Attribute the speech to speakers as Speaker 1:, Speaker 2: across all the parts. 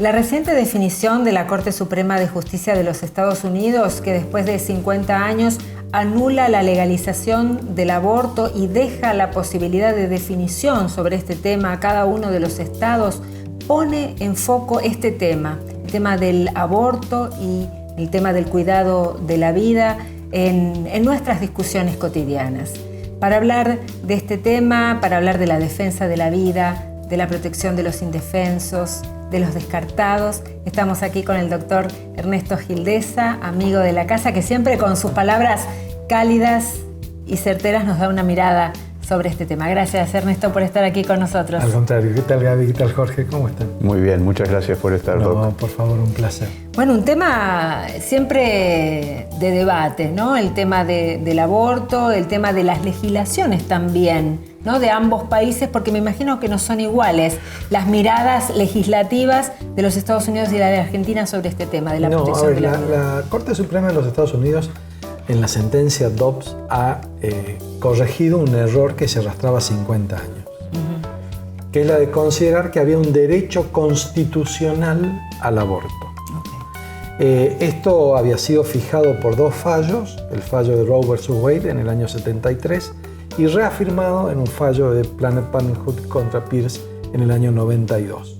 Speaker 1: La reciente definición de la Corte Suprema de Justicia de los Estados Unidos, que después de 50 años anula la legalización del aborto y deja la posibilidad de definición sobre este tema a cada uno de los estados, pone en foco este tema, el tema del aborto y el tema del cuidado de la vida en nuestras discusiones cotidianas. Para hablar de este tema, para hablar de la defensa de la vida, de la protección de los indefensos, de los descartados, estamos aquí con el doctor Ernesto Gildesa, amigo de la casa, que siempre con sus palabras cálidas y certeras nos da una mirada sobre este tema. Gracias, Ernesto, por estar aquí con nosotros.
Speaker 2: Al contrario. ¿Qué tal, Gaby? ¿Qué tal, Jorge? ¿Cómo están?
Speaker 3: Muy bien, muchas gracias por estar,
Speaker 2: No,
Speaker 3: Doc.
Speaker 2: por favor, un placer.
Speaker 1: Bueno, un tema siempre de debate, ¿no? El tema del aborto, el tema de las legislaciones también, ¿no? De ambos países, porque me imagino que no son iguales las miradas legislativas de los Estados Unidos y la de Argentina sobre este tema de la protección de la vida.
Speaker 2: La Corte Suprema de los Estados Unidos, en la sentencia Dobbs, ha corregido un error que se arrastraba 50 años, que es la de considerar que había un derecho constitucional al aborto. Esto había sido fijado por dos fallos, el fallo de Roe vs. Wade en el año 73 y reafirmado en un fallo de Planned Parenthood contra Pierce en el año 92.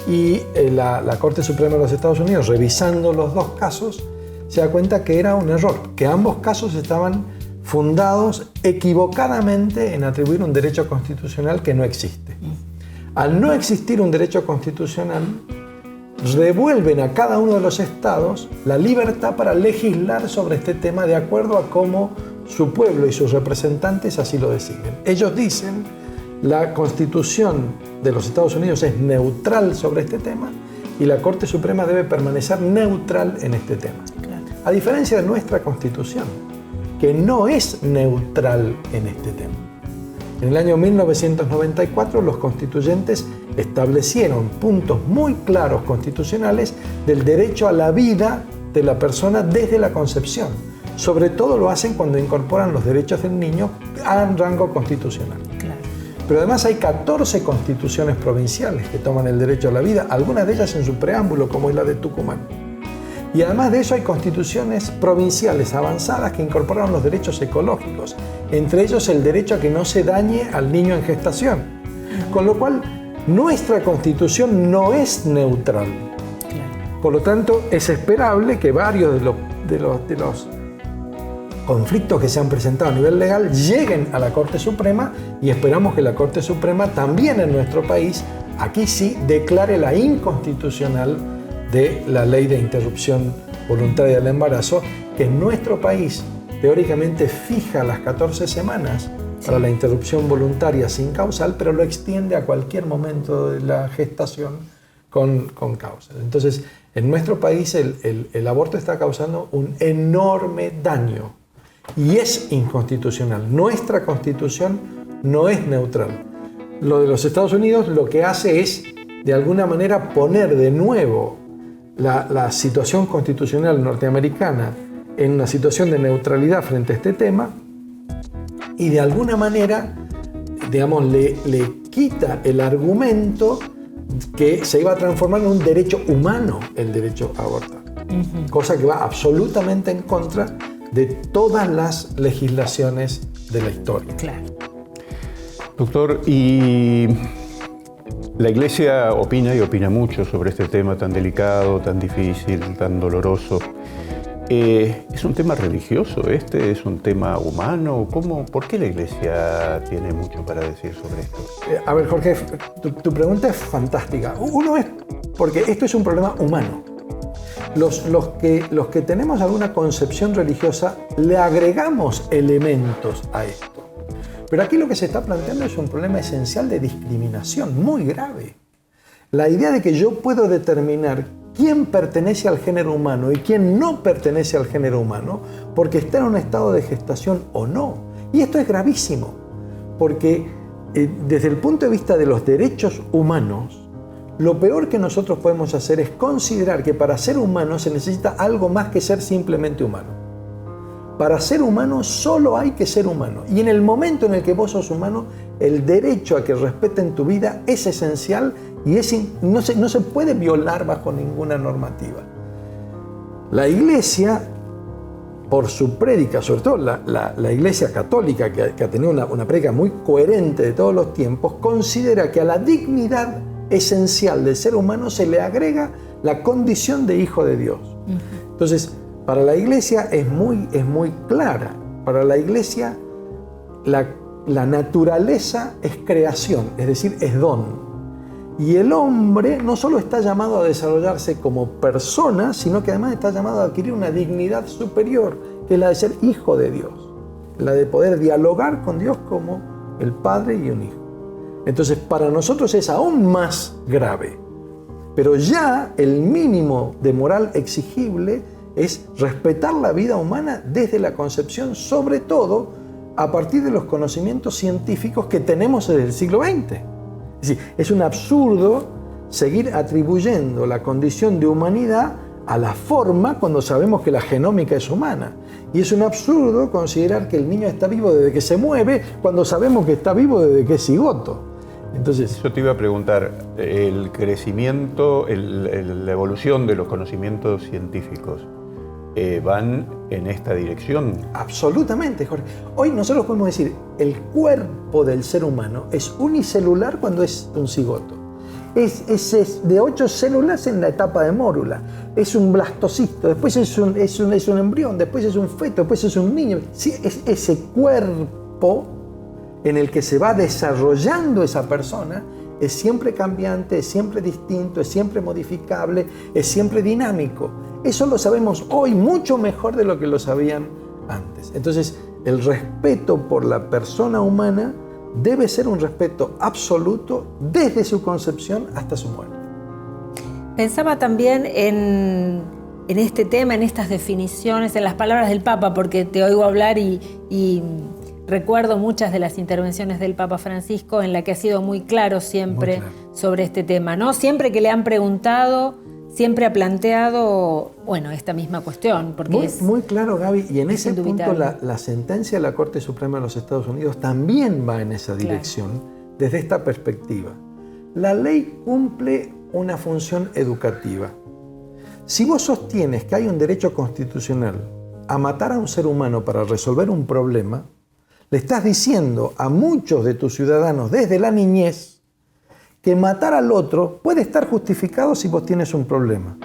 Speaker 2: Y la Corte Suprema de los Estados Unidos, revisando los dos casos, se da cuenta que era un error, que ambos casos estaban fundados equivocadamente en atribuir un derecho constitucional que no existe. Al no existir un derecho constitucional, revuelven a cada uno de los estados la libertad para legislar sobre este tema de acuerdo a cómo su pueblo y sus representantes así lo deciden. Ellos dicen, la Constitución de los Estados Unidos es neutral sobre este tema y la Corte Suprema debe permanecer neutral en este tema. A diferencia de nuestra Constitución, que no es neutral en este tema. En el año 1994 los constituyentes establecieron puntos muy claros constitucionales del derecho a la vida de la persona desde la concepción. Sobre todo lo hacen cuando incorporan los derechos del niño a rango constitucional.
Speaker 1: Claro.
Speaker 2: Pero además hay 14 constituciones provinciales que toman el derecho a la vida, algunas de ellas en su preámbulo, como es la de Tucumán. Y además de eso hay constituciones provinciales avanzadas que incorporaron los derechos ecológicos, entre ellos el derecho a que no se dañe al niño en gestación. Con lo cual, nuestra Constitución no es neutral. Por lo tanto, es esperable que varios de los conflictos que se han presentado a nivel legal lleguen a la Corte Suprema y esperamos que la Corte Suprema también en nuestro país, aquí sí, declare la inconstitucional de la ley de interrupción voluntaria del embarazo, que en nuestro país teóricamente fija las 14 semanas para la interrupción voluntaria sin causal, pero lo extiende a cualquier momento de la gestación con causal. Entonces, en nuestro país el aborto está causando un enorme daño y es inconstitucional. Nuestra Constitución no es neutral. Lo de los Estados Unidos lo que hace es, de alguna manera, poner de nuevo la situación constitucional norteamericana en una situación de neutralidad frente a este tema y de alguna manera, digamos, le quita el argumento que se iba a transformar en un derecho humano el derecho a abortar. Cosa que va absolutamente en contra de todas las legislaciones de la historia.
Speaker 1: Claro.
Speaker 3: Doctor, y la Iglesia opina y opina mucho sobre este tema tan delicado, tan difícil, tan doloroso. ¿Es un tema religioso este? ¿Es un tema humano? ¿Por qué la Iglesia tiene mucho para decir sobre esto?
Speaker 2: A ver, Jorge, tu pregunta es fantástica. Uno es porque esto es un problema humano. Los que tenemos alguna concepción religiosa le agregamos elementos a esto. Pero aquí lo que se está planteando es un problema esencial de discriminación muy grave. La idea de que yo puedo determinar quién pertenece al género humano y quién no pertenece al género humano porque está en un estado de gestación o no. Y esto es gravísimo, porque desde el punto de vista de los derechos humanos, lo peor que nosotros podemos hacer es considerar que para ser humano se necesita algo más que ser simplemente humano. Para ser humano solo hay que ser humano. Y en el momento en el que vos sos humano, el derecho a que respeten tu vida es esencial Y no se puede violar bajo ninguna normativa. La Iglesia, por su prédica, sobre todo la Iglesia católica, que ha tenido una prédica muy coherente de todos los tiempos, considera que a la dignidad esencial del ser humano se le agrega la condición de hijo de Dios. Entonces, para la Iglesia es muy clara. Para la Iglesia, la naturaleza es creación, es decir, es don. Y el hombre no solo está llamado a desarrollarse como persona, sino que además está llamado a adquirir una dignidad superior, que es la de ser hijo de Dios, la de poder dialogar con Dios como el Padre y un hijo. Entonces, para nosotros es aún más grave. Pero ya el mínimo de moral exigible es respetar la vida humana desde la concepción, sobre todo a partir de los conocimientos científicos que tenemos desde el siglo XX. Es decir, es un absurdo seguir atribuyendo la condición de humanidad a la forma cuando sabemos que la genómica es humana. Y es un absurdo considerar que el niño está vivo desde que se mueve cuando sabemos que está vivo desde que es cigoto. Entonces,
Speaker 3: yo te iba a preguntar, el crecimiento, la evolución de los conocimientos científicos, ¿van en esta dirección?
Speaker 2: Absolutamente, Jorge. Hoy nosotros podemos decir, el cuerpo del ser humano es unicelular cuando es un cigoto. Es de 8 células en la etapa de mórula. Es un blastocisto, después es un embrión, después es un feto, después es un niño. Sí, es ese cuerpo en el que se va desarrollando esa persona, es siempre cambiante, es siempre distinto, es siempre modificable, es siempre dinámico. Eso lo sabemos hoy mucho mejor de lo que lo sabían antes. Entonces, el respeto por la persona humana debe ser un respeto absoluto desde su concepción hasta su muerte.
Speaker 1: Pensaba también en este tema, en estas definiciones, en las palabras del Papa, porque te oigo hablar y recuerdo muchas de las intervenciones del Papa Francisco en la que ha sido muy claro siempre sobre este tema, ¿no? Siempre que le han preguntado, siempre ha planteado, bueno, esta misma cuestión. Porque
Speaker 2: muy claro, Gaby, y en ese punto la sentencia de la Corte Suprema de los Estados Unidos también va en esa dirección, desde esta perspectiva. La ley cumple una función educativa. Si vos sostienes que hay un derecho constitucional a matar a un ser humano para resolver un problema, le estás diciendo a muchos de tus ciudadanos desde la niñez que matar al otro puede estar justificado si vos tienes un problema.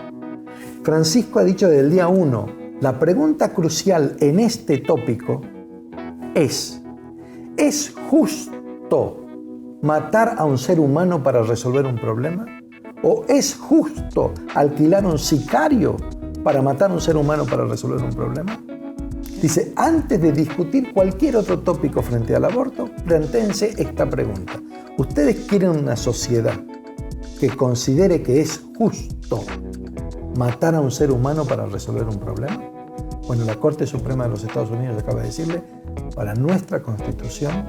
Speaker 2: Francisco ha dicho desde el día 1, la pregunta crucial en este tópico ¿es justo matar a un ser humano para resolver un problema? ¿O es justo alquilar un sicario para matar a un ser humano para resolver un problema? Dice, antes de discutir cualquier otro tópico frente al aborto, plantéense esta pregunta. ¿Ustedes quieren una sociedad que considere que es justo matar a un ser humano para resolver un problema? Bueno, la Corte Suprema de los Estados Unidos acaba de decirle, para nuestra Constitución,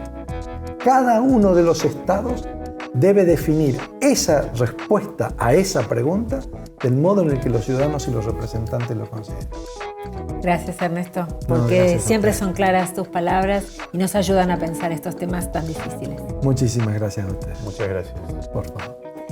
Speaker 2: cada uno de los estados debe definir esa respuesta a esa pregunta del modo en el que los ciudadanos y los representantes lo consideren.
Speaker 1: Gracias, Ernesto, porque siempre son claras tus palabras y nos ayudan a pensar estos temas tan difíciles.
Speaker 2: Muchísimas gracias a ustedes.
Speaker 3: Muchas gracias.
Speaker 2: Por favor.